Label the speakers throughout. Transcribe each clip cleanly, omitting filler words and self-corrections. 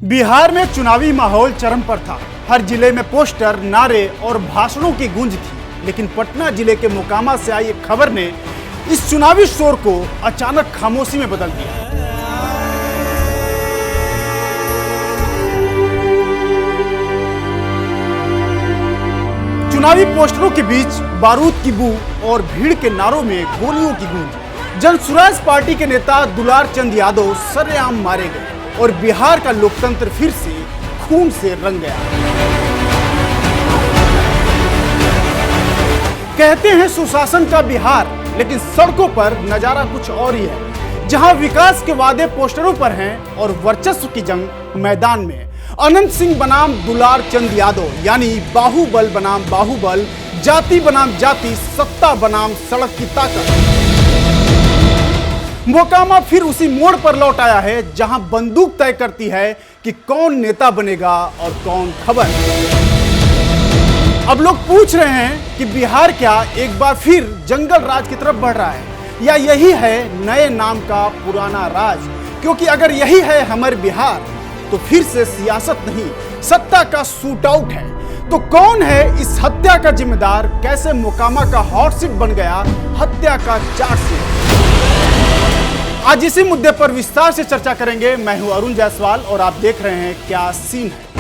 Speaker 1: बिहार में चुनावी माहौल चरम पर था। हर जिले में पोस्टर, नारे और भाषणों की गूंज थी। लेकिन पटना जिले के मोकामा से आई एक खबर ने इस चुनावी शोर को अचानक खामोशी में बदल दिया। चुनावी पोस्टरों के बीच बारूद की बू और भीड़ के नारों में गोलियों की गूंज। जनसुराज पार्टी के नेता दुलार चंद यादव सरेआम मारे गए और बिहार का लोकतंत्र फिर से खून से रंग गया। कहते हैं सुशासन का बिहार, लेकिन सड़कों पर नजारा कुछ और ही है। जहां विकास के वादे पोस्टरों पर हैं और वर्चस्व की जंग मैदान में। अनंत सिंह बनाम दुलार चंद यादव, यानी बाहुबल बनाम बाहुबल, जाति बनाम जाति, सत्ता बनाम सड़क की ताकत। मोकामा फिर उसी मोड़ पर लौट आया है जहां बंदूक तय करती है कि कौन नेता बनेगा और कौन खबर। अब लोग पूछ रहे हैं कि बिहार क्या एक बार फिर जंगल राज की तरफ बढ़ रहा है, या यही है नए नाम का पुराना राज। क्योंकि अगर यही है हमारे बिहार, तो फिर से सियासत नहीं, सत्ता का शूट आउट है। तो कौन है इस हत्या का जिम्मेदार? कैसे मोकामा का हॉट सीट बन गया हत्या का चार्जशीट? आज इसी मुद्दे पर विस्तार से चर्चा करेंगे। मैं हूं अरुण जायसवाल और आप देख रहे हैं क्या सीन है।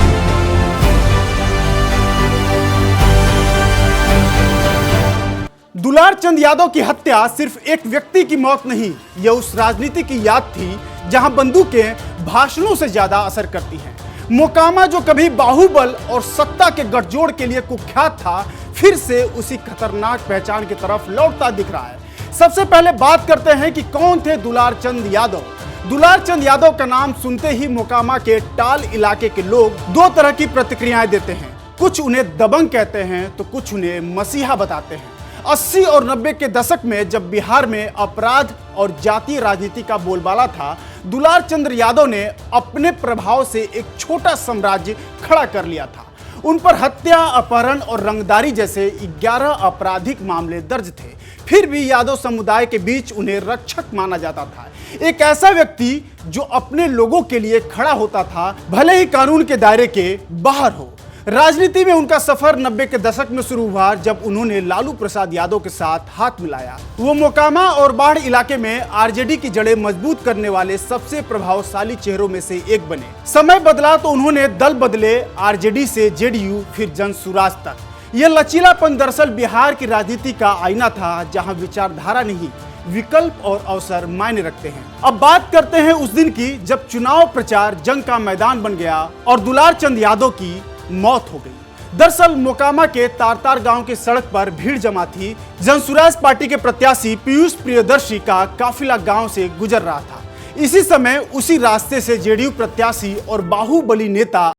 Speaker 1: दुलार चंद यादव की हत्या सिर्फ एक व्यक्ति की मौत नहीं, यह उस राजनीति की याद थी जहां बंदूकें भाषणों से ज्यादा असर करती हैं। मोकामा जो कभी बाहुबल और सत्ता के गठजोड़ के लिए कुख्यात था, फिर से उसी खतरनाक पहचान की तरफ लौटता दिख रहा है। सबसे पहले बात करते हैं कि कौन थे दुलार चंद यादव। दुलार चंद यादव का नाम सुनते ही मोकामा के टाल इलाके के लोग दो तरह की प्रतिक्रियाएं देते हैं। कुछ उन्हें दबंग कहते हैं तो कुछ उन्हें मसीहा बताते हैं। 80 और 90 के दशक में जब बिहार में अपराध और जातीय राजनीति का बोलबाला था, दुलार चंद यादव ने अपने प्रभाव से एक छोटा साम्राज्य खड़ा कर लिया था। उन पर हत्या, अपहरण और रंगदारी जैसे 11 आपराधिक मामले दर्ज थे। फिर भी यादव समुदाय के बीच उन्हें रक्षक माना जाता था। एक ऐसा व्यक्ति जो अपने लोगों के लिए खड़ा होता था, भले ही कानून के दायरे के बाहर हो। राजनीति में उनका सफर 90 के दशक में शुरू हुआ जब उन्होंने लालू प्रसाद यादव के साथ हाथ मिलाया। वो मोकामा और बाढ़ इलाके में आरजेडी की जड़ें मजबूत करने वाले सबसे प्रभावशाली चेहरों में से एक बने। समय बदला तो उन्होंने दल बदले, आरजेडी से जेडीयू, फिर जनसुराज तक। यह लचीलापन दरअसल बिहार की राजनीति का आईना था, जहां विचारधारा नहीं, विकल्प और अवसर मायने रखते हैं। अब बात करते हैं उस दिन की जब चुनाव प्रचार जंग का मैदान बन गया और दुलार चंद यादव की मौत हो गई। दरअसल मोकामा के तारतार गांव की सड़क पर भीड़ जमा थी। जनसुराज पार्टी के प्रत्याशी पीयूष प्रियदर्शी का काफिला गांव से गुजर रहा था। इसी समय उसी रास्ते से जेडीयू प्रत्याशी और बाहुबली नेता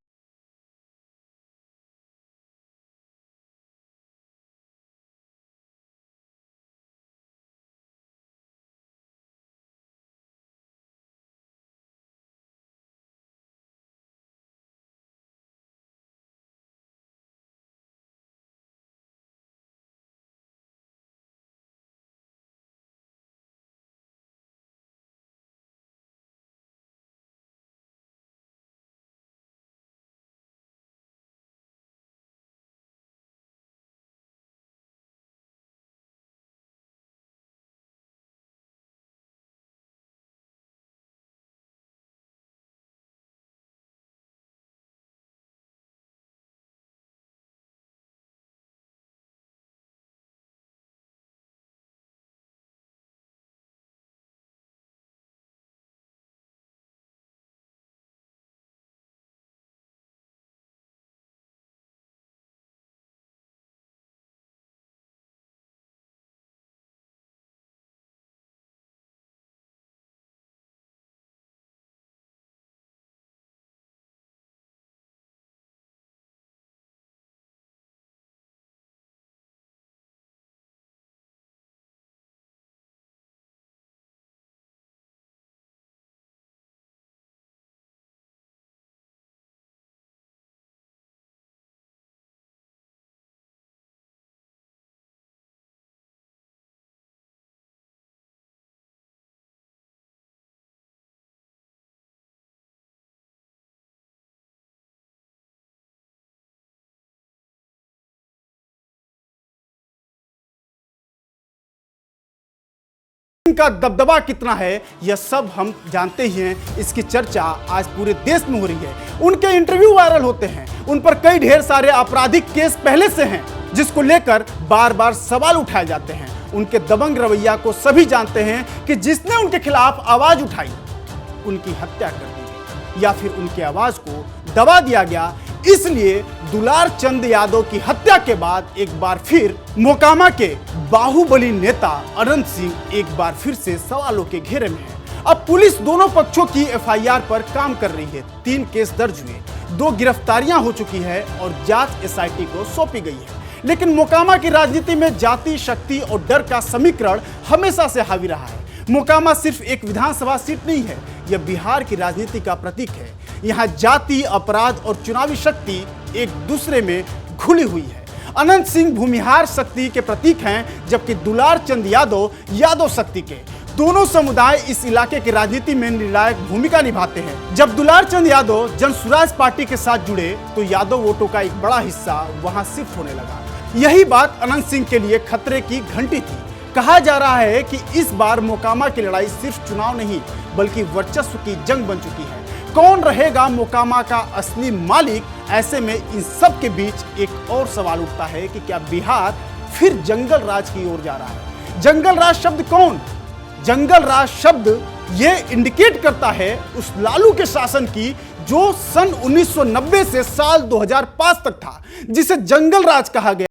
Speaker 1: इनका दबदबा कितना है यह सब हम जानते ही हैं। इसकी चर्चा आज पूरे देश में हो रही है। उनके इंटरव्यू वायरल होते हैं, उन पर कई ढेर सारे आपराधिक केस पहले से हैं, जिसको लेकर बार बार सवाल उठाए जाते हैं। उनके दबंग रवैया को सभी जानते हैं कि जिसने उनके खिलाफ आवाज उठाई उनकी हत्या कर दी गई या फिर उनकी आवाज को दबा दिया गया। इसलिए दुलार चंद यादव की हत्या के बाद एक बार फिर मोकामा के बाहुबली नेता अनंत सिंह एक बार फिर से सवालों के घेरे में है। अब पुलिस दोनों पक्षों की एफआईआर पर काम कर रही है। 3 केस दर्ज हुए, 2 गिरफ्तारियां हो चुकी है और जांच एसआईटी को सौंपी गई है। लेकिन मोकामा की राजनीति में जाति, शक्ति और डर का समीकरण हमेशा से हावी रहा है। मोकामा सिर्फ एक विधानसभा सीट नहीं है, यह बिहार की राजनीति का प्रतीक है। यहाँ जाति, अपराध और चुनावी शक्ति एक दूसरे में घुली हुई है। अनंत सिंह भूमिहार शक्ति के प्रतीक हैं, जबकि दुलार चंद यादव यादव शक्ति के। दोनों समुदाय इस इलाके की राजनीति में निर्णायक भूमिका निभाते हैं। जब दुलार चंद यादव जन स्वराज पार्टी के साथ जुड़े तो यादव वोटों का एक बड़ा हिस्सा वहां शिफ्ट होने लगा। यही बात अनंत सिंह के लिए खतरे की घंटी थी। कहा जा रहा है कि इस बार मोकामा की लड़ाई सिर्फ चुनाव नहीं बल्कि वर्चस्व की जंग बन चुकी है। कौन रहेगा मोकामा का असली मालिक? ऐसे में इन सब के बीच एक और सवाल उठता है कि क्या बिहार फिर जंगल राज की ओर जा रहा है? जंगल राज शब्द कौन? जंगल राज शब्द ये इंडिकेट करता है उस लालू के शासन की जो सन 1990 से साल 2005 तक था, जिसे जंगल राज कहा गया।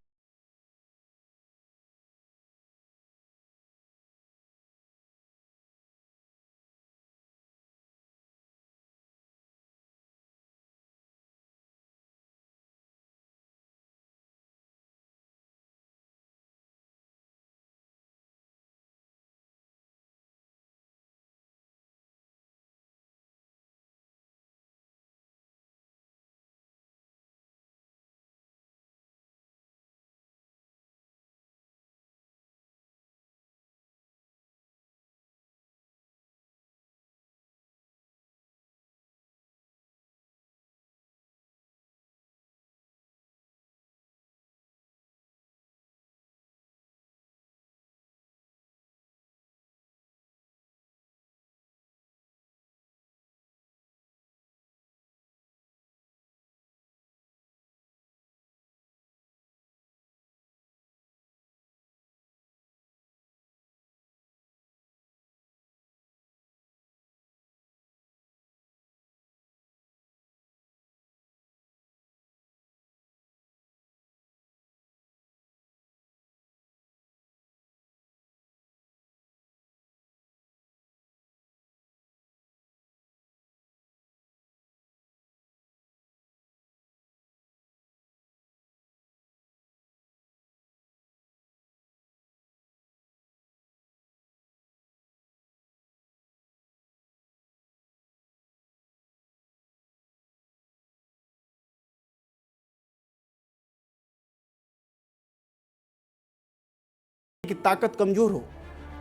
Speaker 1: की ताकत कमजोर हो?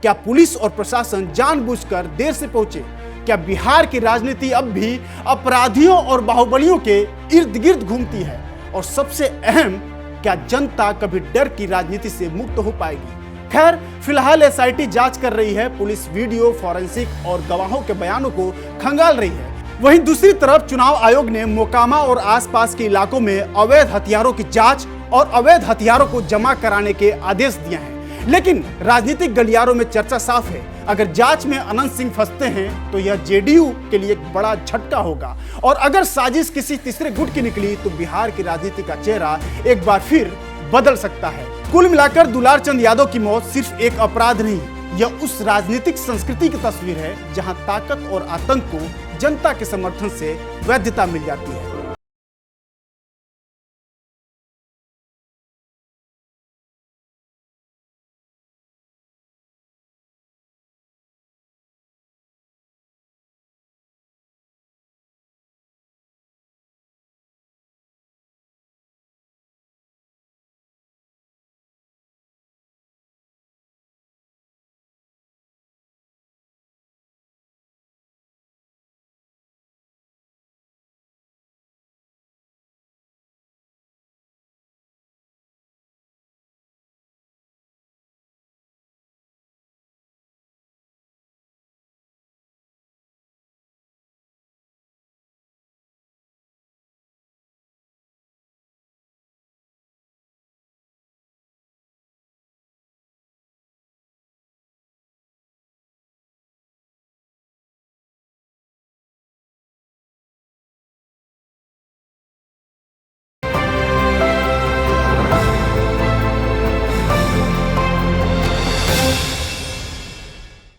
Speaker 1: क्या पुलिस और प्रशासन जानबूझकर देर से पहुंचे? क्या बिहार की राजनीति अब भी अपराधियों और बाहुबलियों के इर्द गिर्द घूमती है? और सबसे अहम, क्या जनता कभी डर की राजनीति से मुक्त हो पाएगी? खैर, फिलहाल एसआईटी जांच कर रही है। पुलिस वीडियो, फॉरेंसिक और गवाहों के बयानों को खंगाल रही है। वहीं दूसरी तरफ चुनाव आयोग ने मोकामा और आसपास के इलाकों में अवैध हथियारों की जांच और अवैध हथियारों को जमा कराने के आदेश दिए हैं। लेकिन राजनीतिक गलियारों में चर्चा साफ है, अगर जांच में अनंत सिंह फंसते हैं तो यह जेडीयू के लिए एक बड़ा झटका होगा, और अगर साजिश किसी तीसरे गुट की निकली तो बिहार की राजनीति का चेहरा एक बार फिर बदल सकता है। कुल मिलाकर दुलार चंद यादव की मौत सिर्फ एक अपराध नहीं, यह उस राजनीतिक संस्कृति की तस्वीर है जहां ताकत और आतंक को जनता के समर्थन से वैधता मिल जाती है।